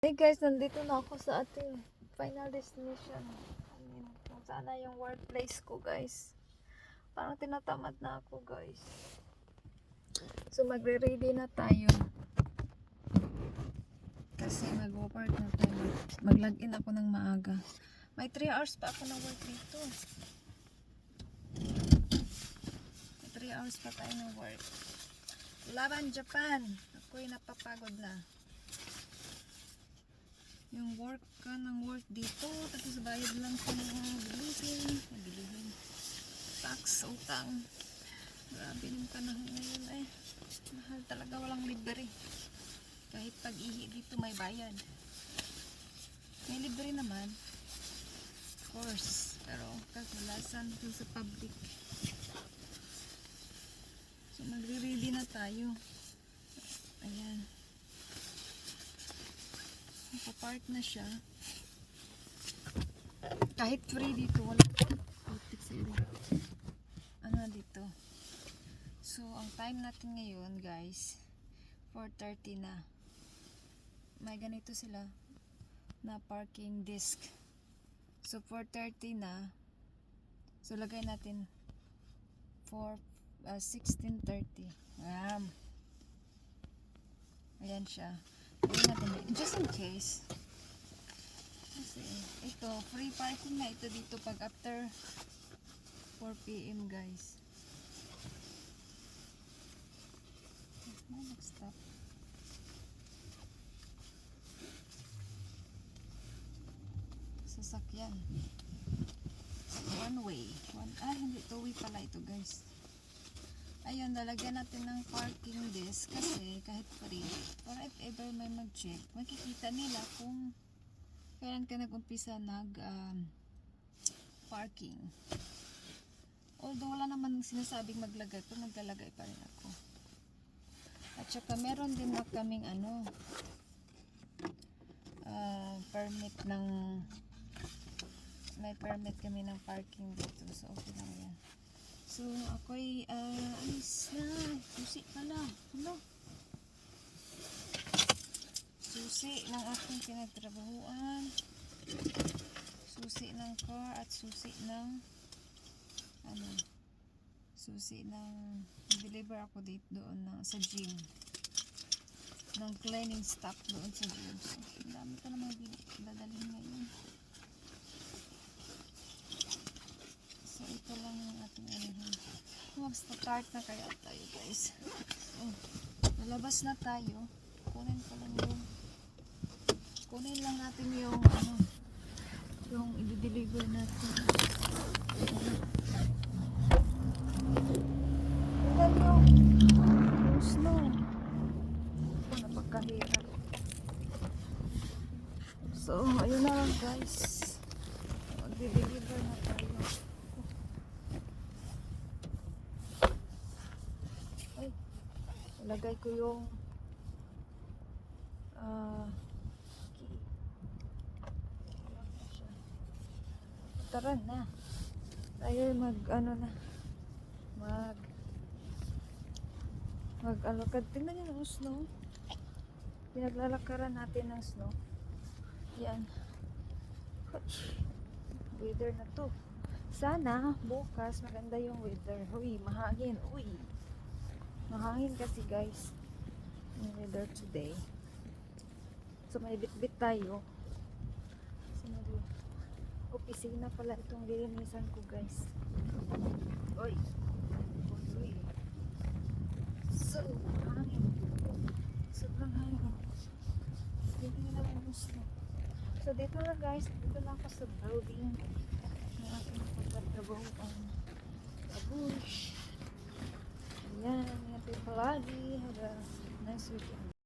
Hey guys, nandito na ako sa ating final destination. Kung saan na yung workplace ko guys. Parang tinatamad na ako guys. So magre-ready na tayo. Kasi mag-work na tayo. Mag-login ako ng maaga. May 3 hours pa ako ng work dito. May 3 hours pa tayo ng work. Laban Japan! Ako'y napapagod na. Yung work ka ng work dito, tapos bayad lang sa mga bilihin, tax, utang. Grabe yung panahon ngayon eh. Mahal talaga, walang libre. Kahit pag-ihi dito may bayad. May libre naman, of course, pero kasalasan dun sa public. So magre-ready na tayo. Ayan. Nakapark na siya. Kahit free dito, wala ano dito. So, ang time natin ngayon, guys, 4:30 na. May ganito sila na parking disc. So, 4:30 na. So, lagay natin 16:30. Ayan siya. Just in case. Kasi ito, free parking na ito dito pag after 4 PM guys. Nag-stop. Sasakyan. One way. Hindi, two way pala ito guys. Ayun, lalagyan natin ng parking disc kasi kahit free, para if ever may mag-check, makikita nila kung kailan ka nag-umpisa parking. Although wala naman sinasabing maglagay, pero naglalagay pa rin ako. At saka meron din na kaming permit ng may permit kami ng parking dito, so okay lang yan. So, ako'y alis na. Susi pala. Ano? Susi ng aking pinagtrabahuan. Susi ng car at susi ng susi ng deliver ako dito doon sa gym. Ng cleaning staff doon sa gym. So, ang dami pa naman dadalhin ngayon. So, ito lang yung ating mag-start na kaya tayo guys. So, lalabas na tayo. Kunin lang natin yung yung i-deliver natin. Tingnan yung snow. Napagkahirap. So, ayun na lang guys. Mag-deliver na tayo. Lagay ko yung key. Tara na. Tayo mag-alokad. Tingnan nyo yung snow. Pinaglalakaran natin ng snow. Yan. Weather na to. Sana bukas maganda yung weather. Uy, mahangin. Uy. Mahangin kasi guys yung weather today. So may bit-bit tayo. Opisina pala itong lilinisan ko guys. Oy. Uy. So hangin. Sobrang hangin. Dito na lang yung snow. So dito na guys. Dito na ako sa building ng aking pagtatrabaho sa bush. Ayan, ingat kayo palagi. Have a nice weekend.